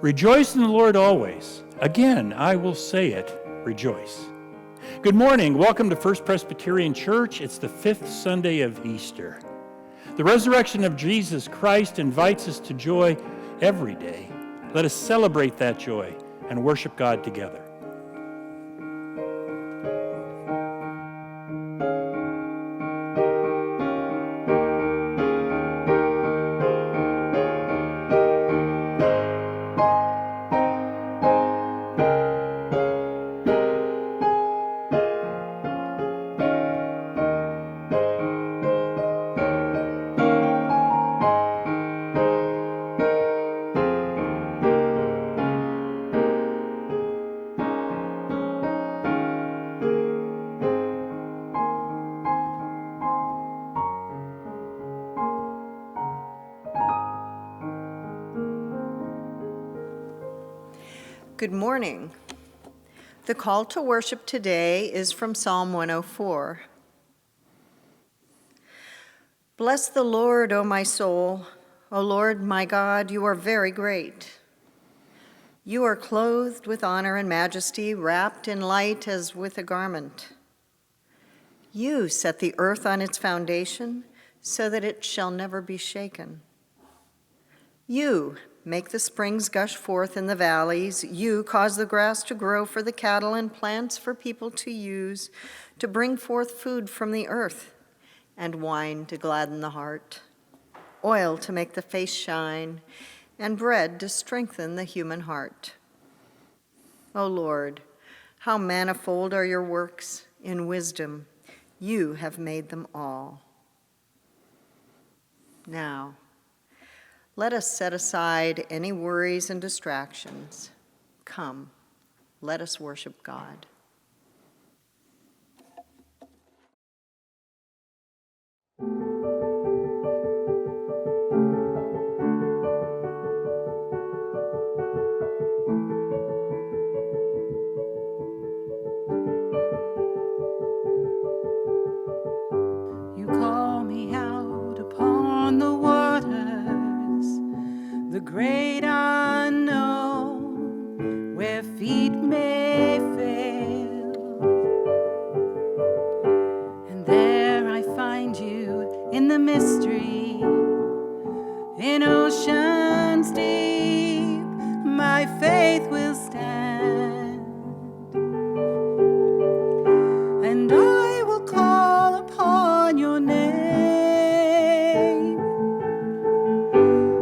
Rejoice in the Lord always. Again, I will say it, rejoice. Good morning. Welcome to First Presbyterian Church. It's the 5th Sunday of Easter. The resurrection of Jesus Christ invites us to joy every day. Let us celebrate that joy and worship God together. Good morning. The call to worship today is from Psalm 104. Bless the Lord, O my soul. O Lord, my God, you are very great. You are clothed with honor and majesty, wrapped in light as with a garment. You set the earth on its foundation so that it shall never be shaken. You make the springs gush forth in the valleys. You cause the grass to grow for the cattle and plants for people to use, to bring forth food from the earth, and wine to gladden the heart, oil to make the face shine, and bread to strengthen the human heart. O Lord, how manifold are your works in wisdom. You have made them all. Now, let us set aside any worries and distractions. Come, let us worship God. You call me out upon the waters, the great unknown, where feet may fail. And there I find you in the mystery, in oceans deep, my faith will stand. And I will call upon your name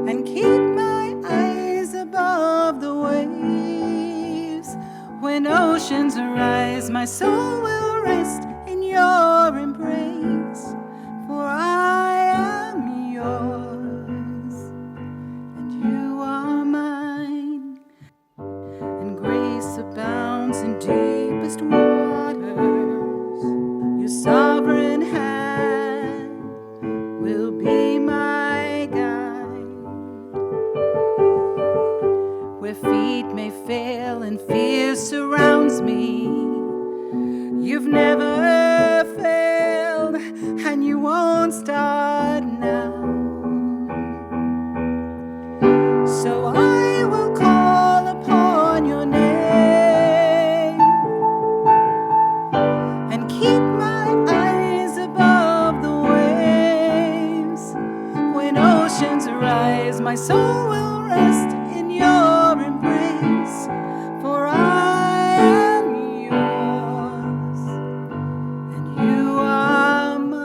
and keep my eyes above the waves. When oceans arise, my soul will rest in your embrace, for I am yours and you are mine. And grace abounds in deepest waters. Your sovereign hand will be my guide. Where feet may fail and fear surrounds me, you've never failed and you won't start now. So I will call upon your name and keep my eyes above the waves. When oceans arise, my soul will rest in your embrace, for I am yours and you are mine.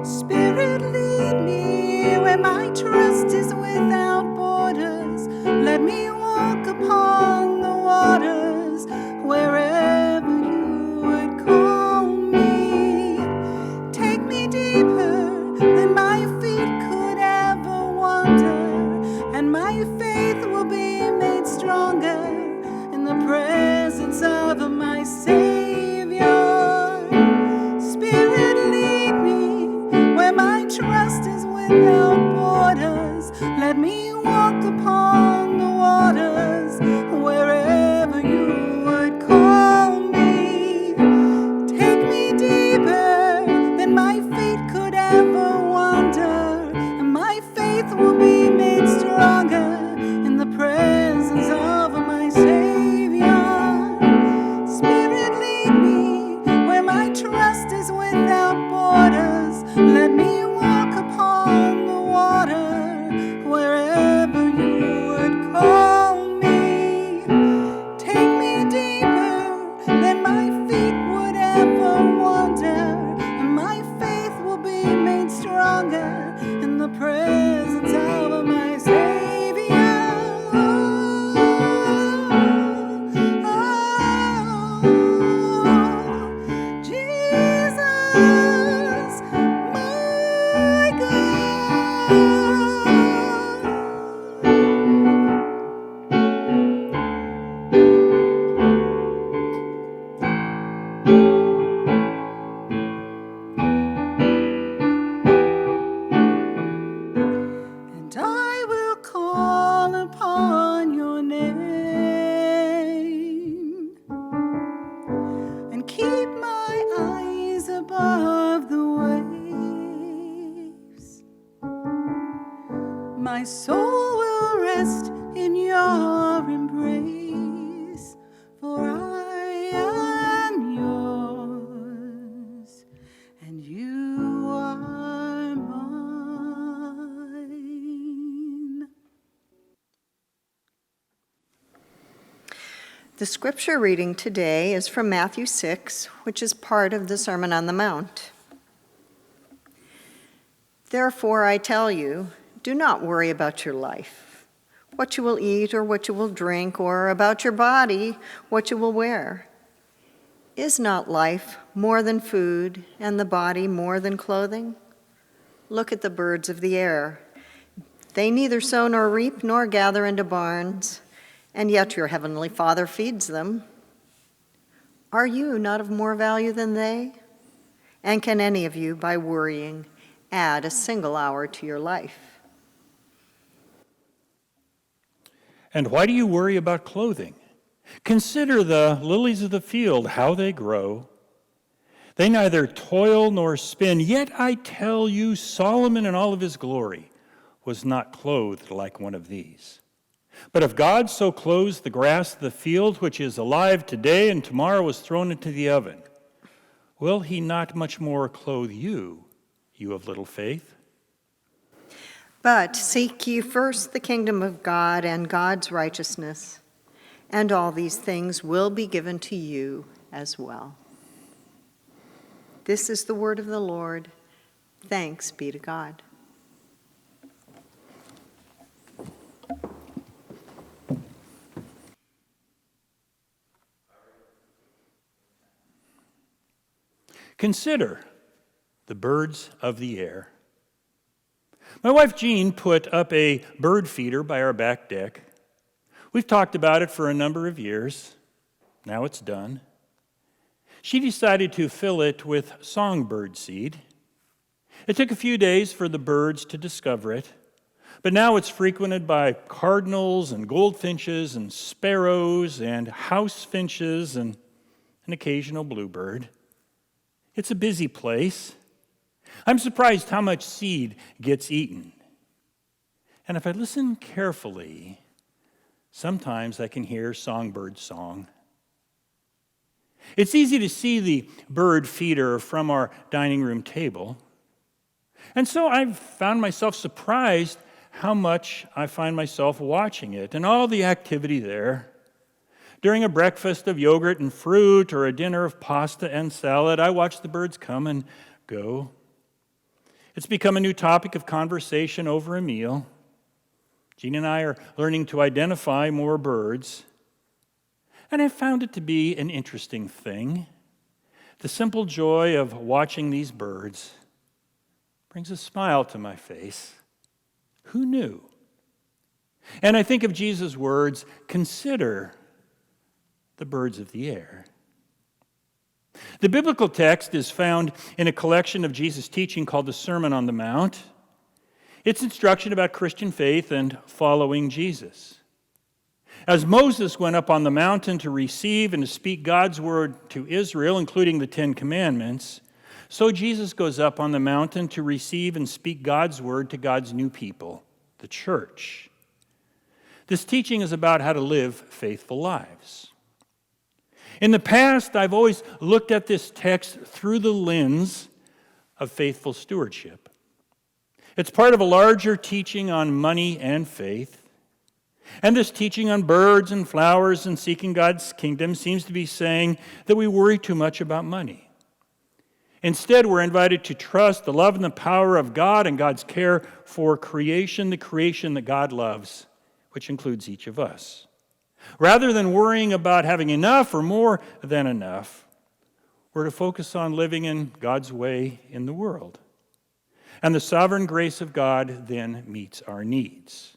Spirit, lead me where my trust is without borders. Let me walk upon the waters wherever you would call me. Take me deeper than my feet could ever wander, and my faith will be made stronger in the presence presence of my Savior. Spirit, lead me where my trust is without borders. Let me walk upon the waters wherever you would call me. Take me deeper than my feet could ever wander, and my faith will be made stronger in the presence of my Savior. Spirit, lead me where my trust is without borders. Let me walk upon the water wherever you would call me. Take me deeper than my feet would ever wander, and my faith will be made stronger in the presence of my Savior. Jesus, my God. And I will call upon your name and keep my eyes above the waves. My soul will rest in your embrace, for I am yours and you are mine. The scripture reading today is from Matthew 6, which is part of the Sermon on the Mount. Therefore, I tell you, do not worry about your life, what you will eat or what you will drink, or about your body, what you will wear. Is not life more than food, and the body more than clothing? Look at the birds of the air. They neither sow nor reap nor gather into barns, and yet your heavenly Father feeds them. Are you not of more value than they? And can any of you, by worrying, add a single hour to your life? And why do you worry about clothing? Consider the lilies of the field, how they grow. They neither toil nor spin, yet I tell you, Solomon in all of his glory was not clothed like one of these. But if God so clothes the grass of the field, which is alive today and tomorrow is thrown into the oven, will he not much more clothe you, you of little faith? But seek ye first the kingdom of God and God's righteousness, and all these things will be given to you as well. This is the word of the Lord. Thanks be to God. Consider the birds of the air. My wife Jean put up a bird feeder by our back deck. We've talked about it for a number of years. Now it's done. She decided to fill it with songbird seed. It took a few days for the birds to discover it, but now it's frequented by cardinals and goldfinches and sparrows and house finches and an occasional bluebird. It's a busy place. I'm surprised how much seed gets eaten. And if I listen carefully, sometimes I can hear songbird song. It's easy to see the bird feeder from our dining room table. And so I've found myself surprised how much I find myself watching it and all the activity there. During a breakfast of yogurt and fruit or a dinner of pasta and salad, I watch the birds come and go. It's become a new topic of conversation over a meal. Jean and I are learning to identify more birds. And I found it to be an interesting thing. The simple joy of watching these birds brings a smile to my face. Who knew? And I think of Jesus' words, consider the birds of the air. The biblical text is found in a collection of Jesus' teaching called the Sermon on the Mount. It's instruction about Christian faith and following Jesus. As Moses went up on the mountain to receive and to speak God's word to Israel, including the Ten Commandments, so Jesus goes up on the mountain to receive and speak God's word to God's new people, the church. This teaching is about how to live faithful lives. In the past, I've always looked at this text through the lens of faithful stewardship. It's part of a larger teaching on money and faith. And this teaching on birds and flowers and seeking God's kingdom seems to be saying that we worry too much about money. Instead, we're invited to trust the love and the power of God and God's care for creation, the creation that God loves, which includes each of us. Rather than worrying about having enough or more than enough, we're to focus on living in God's way in the world. And the sovereign grace of God then meets our needs.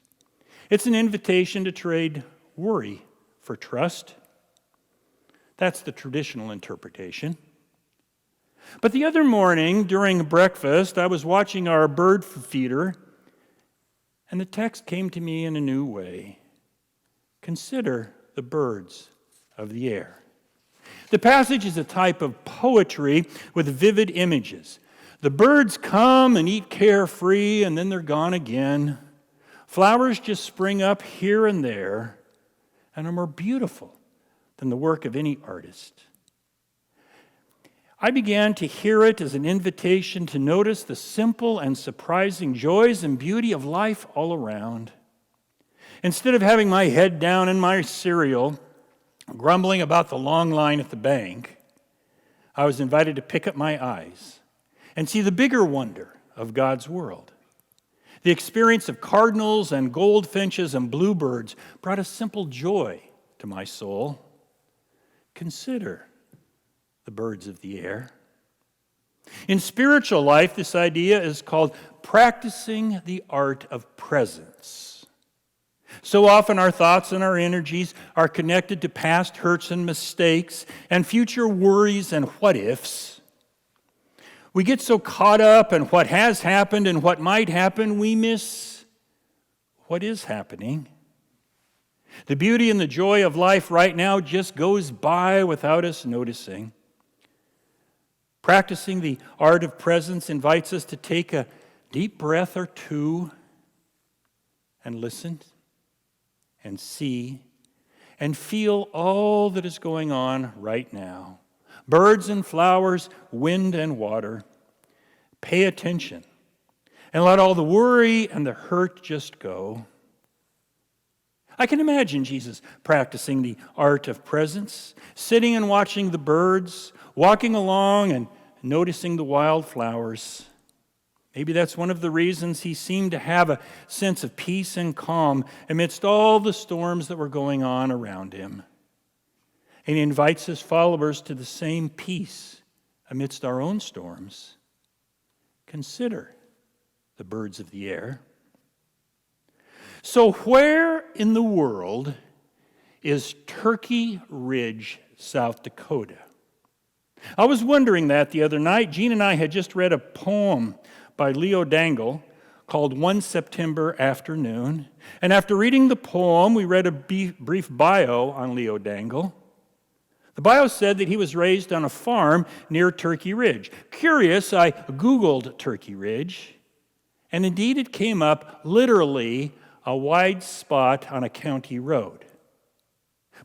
It's an invitation to trade worry for trust. That's the traditional interpretation. But the other morning during breakfast, I was watching our bird feeder, and the text came to me in a new way. Consider the birds of the air. The passage is a type of poetry with vivid images. The birds come and eat carefree, and then they're gone again. Flowers just spring up here and there and are more beautiful than the work of any artist. I began to hear it as an invitation to notice the simple and surprising joys and beauty of life all around. Instead of having my head down in my cereal, grumbling about the long line at the bank, I was invited to pick up my eyes and see the bigger wonder of God's world. The experience of cardinals and goldfinches and bluebirds brought a simple joy to my soul. Consider the birds of the air. In spiritual life, this idea is called practicing the art of presence. So often our thoughts and our energies are connected to past hurts and mistakes and future worries and what-ifs. We get so caught up in what has happened and what might happen, we miss what is happening. The beauty and the joy of life right now just goes by without us noticing. Practicing the art of presence invites us to take a deep breath or two and listen and see and feel all that is going on right now. Birds and flowers, wind and water. Pay attention and let all the worry and the hurt just go. I can imagine Jesus practicing the art of presence, sitting and watching the birds, walking along and noticing the wildflowers. Maybe that's one of the reasons he seemed to have a sense of peace and calm amidst all the storms that were going on around him. And he invites his followers to the same peace amidst our own storms. Consider the birds of the air. So where in the world is Turkey Ridge, South Dakota? I was wondering that the other night. Jean and I had just read a poem by Leo Dangle called One September Afternoon. And after reading the poem, we read a brief bio on Leo Dangle. The bio said that he was raised on a farm near Turkey Ridge. Curious, I Googled Turkey Ridge, and indeed it came up literally a wide spot on a county road.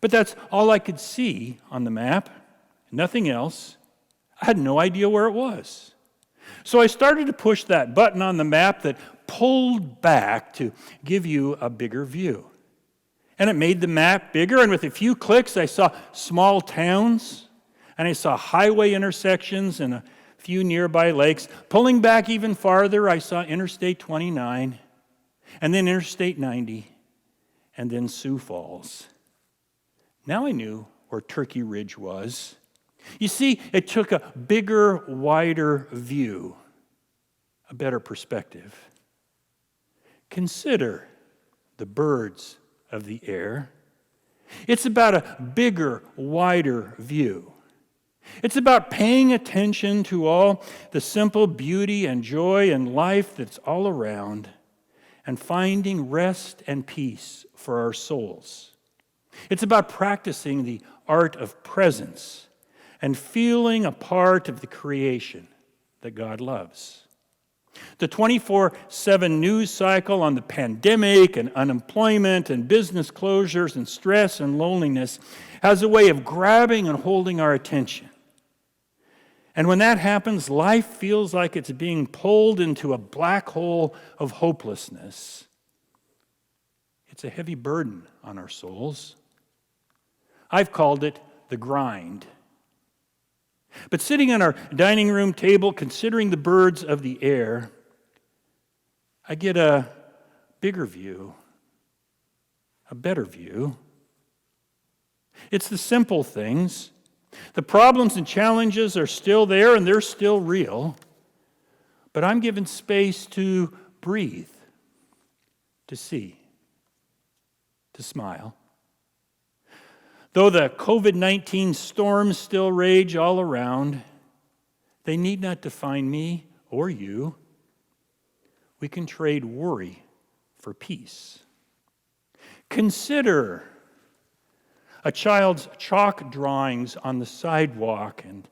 But that's all I could see on the map, nothing else. I had no idea where it was. So I started to push that button on the map that pulled back to give you a bigger view. And it made the map bigger, and with a few clicks, I saw small towns, and I saw highway intersections and a few nearby lakes. Pulling back even farther, I saw Interstate 29, and then Interstate 90, and then Sioux Falls. Now I knew where Turkey Ridge was. You see, it took a bigger, wider view, a better perspective. Consider the birds of the air. It's about a bigger, wider view. It's about paying attention to all the simple beauty and joy in life that's all around and finding rest and peace for our souls. It's about practicing the art of presence and feeling a part of the creation that God loves. The 24/7 news cycle on the pandemic and unemployment and business closures and stress and loneliness has a way of grabbing and holding our attention. And when that happens, life feels like it's being pulled into a black hole of hopelessness. It's a heavy burden on our souls. I've called it the grind. But sitting on our dining room table, considering the birds of the air, I get a bigger view, a better view. It's the simple things. The problems and challenges are still there and they're still real, but I'm given space to breathe, to see, to smile. Though the COVID-19 storms still rage all around, they need not define me or you. We can trade worry for peace. Consider a child's chalk drawings on the sidewalk and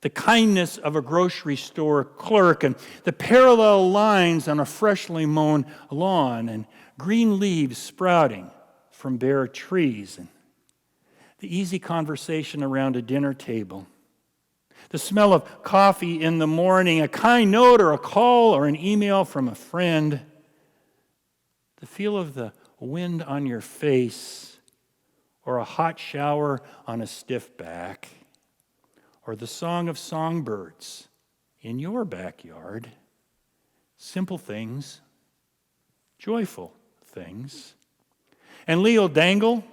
the kindness of a grocery store clerk and the parallel lines on a freshly mown lawn and green leaves sprouting from bare trees and the easy conversation around a dinner table, the smell of coffee in the morning, a kind note or a call or an email from a friend, the feel of the wind on your face or a hot shower on a stiff back, or the song of songbirds in your backyard. Simple things, joyful things. And Leo Dangle,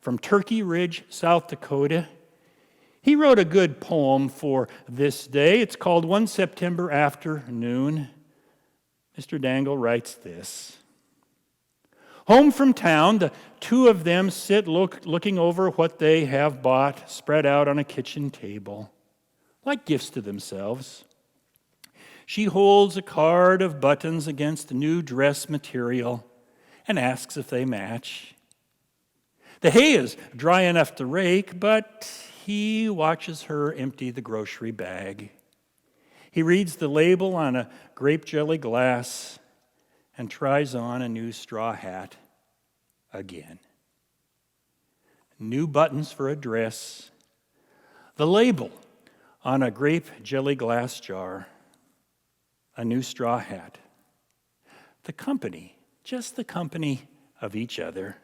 from Turkey Ridge, South Dakota, he wrote a good poem for this day. It's called One September Afternoon. Mr. Dangle writes this. Home from town, the two of them sit looking over what they have bought, spread out on a kitchen table, like gifts to themselves. She holds a card of buttons against new dress material and asks if they match. The hay is dry enough to rake, but he watches her empty the grocery bag. He reads the label on a grape jelly glass and tries on a new straw hat again. New buttons for a dress, the label on a grape jelly glass jar, a new straw hat. The company, just the company of each other.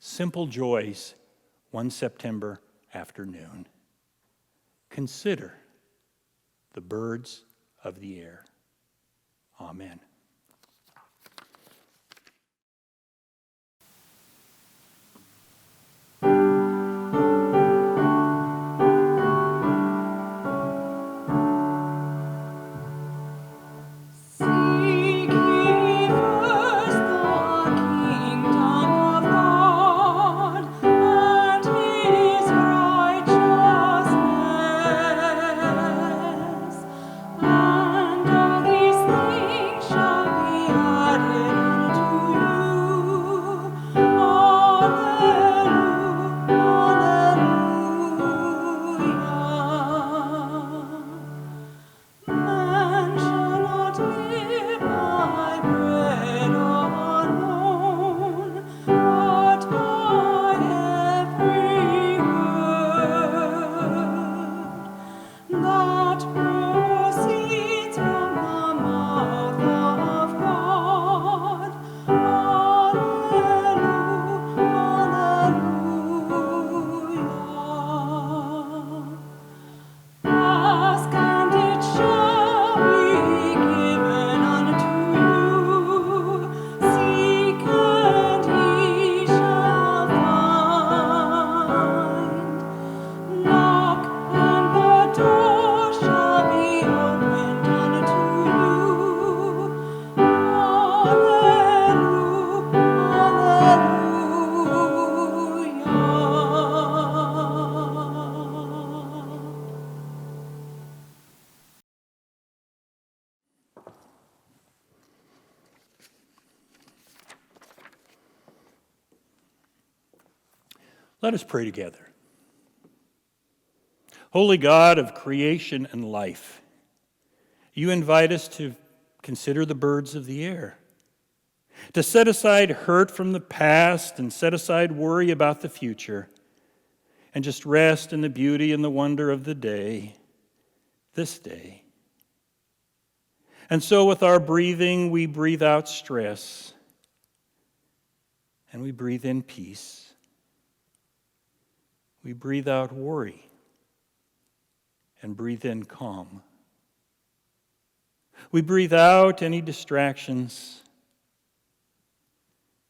Simple joys, one September afternoon. Consider the birds of the air. Amen. And all these things shall Let us pray together. Holy God of creation and life, you invite us to consider the birds of the air, to set aside hurt from the past and set aside worry about the future, and just rest in the beauty and the wonder of the day, this day. And so with our breathing, we breathe out stress, and we breathe in peace. We breathe out worry, and breathe in calm. We breathe out any distractions,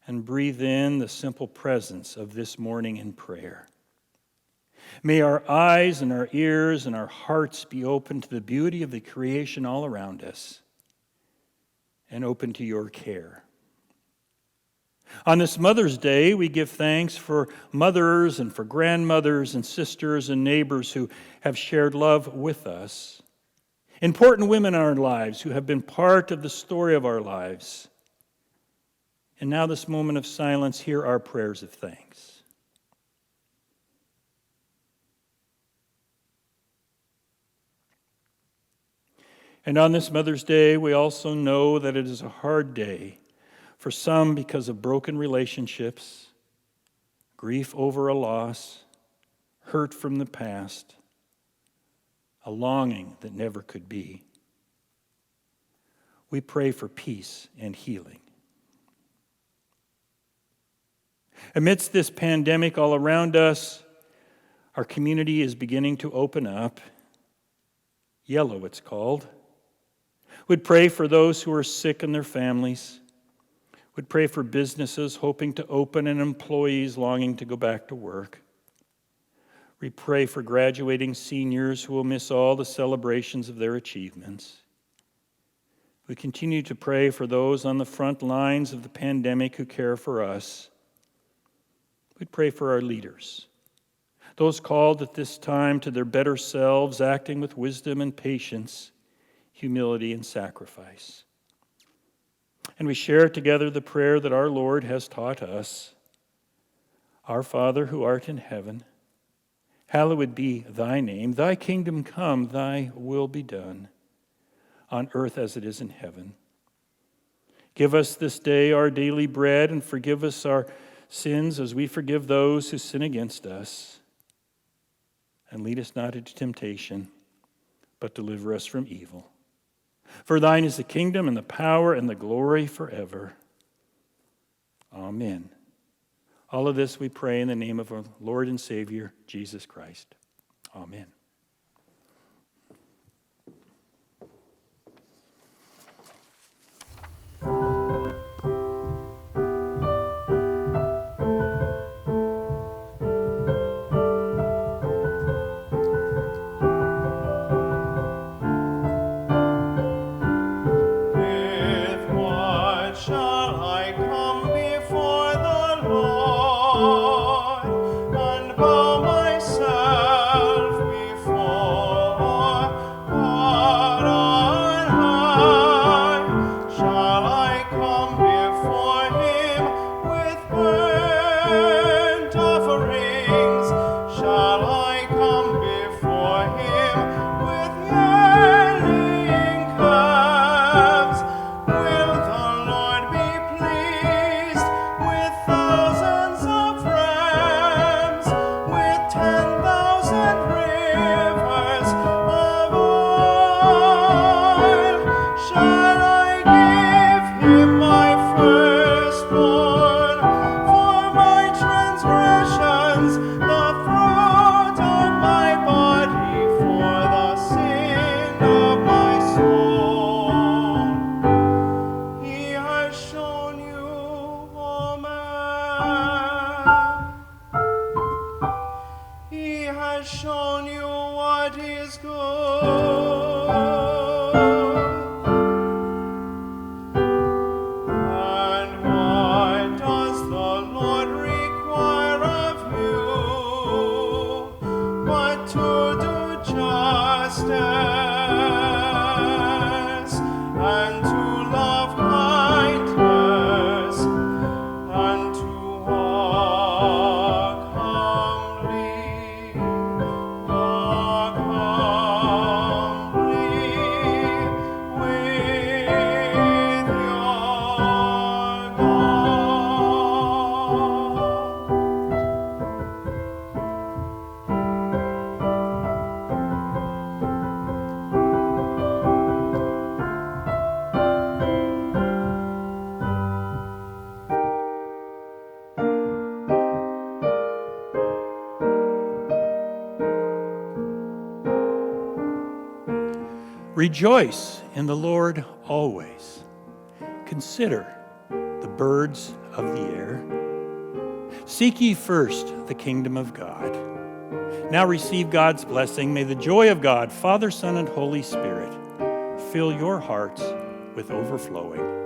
and breathe in the simple presence of this morning in prayer. May our eyes and our ears and our hearts be open to the beauty of the creation all around us and open to your care. On this Mother's Day, we give thanks for mothers and for grandmothers and sisters and neighbors who have shared love with us. Important women in our lives who have been part of the story of our lives. And now, this moment of silence, hear our prayers of thanks. And on this Mother's Day, we also know that it is a hard day for some because of broken relationships, grief over a loss, hurt from the past, a longing that never could be. We pray for peace and healing. Amidst this pandemic all around us, our community is beginning to open up. Yellow, it's called. We'd pray for those who are sick and their families. We'd pray for businesses hoping to open and employees longing to go back to work. We pray for graduating seniors who will miss all the celebrations of their achievements. We continue to pray for those on the front lines of the pandemic who care for us. We'd pray for our leaders, those called at this time to their better selves, acting with wisdom and patience, humility and sacrifice. And we share together the prayer that our Lord has taught us. Our Father who art in heaven, hallowed be thy name. Thy kingdom come, thy will be done, on earth as it is in heaven. Give us this day our daily bread, and forgive us our sins as we forgive those who sin against us. And lead us not into temptation, but deliver us from evil. For thine is the kingdom and the power and the glory forever. Amen. All of this we pray in the name of our Lord and Savior, Jesus Christ. Amen. And bow myself before Rejoice in the Lord always. Consider the birds of the air. Seek ye first the kingdom of God. Now receive God's blessing. May the joy of God, Father, Son, and Holy Spirit fill your hearts with overflowing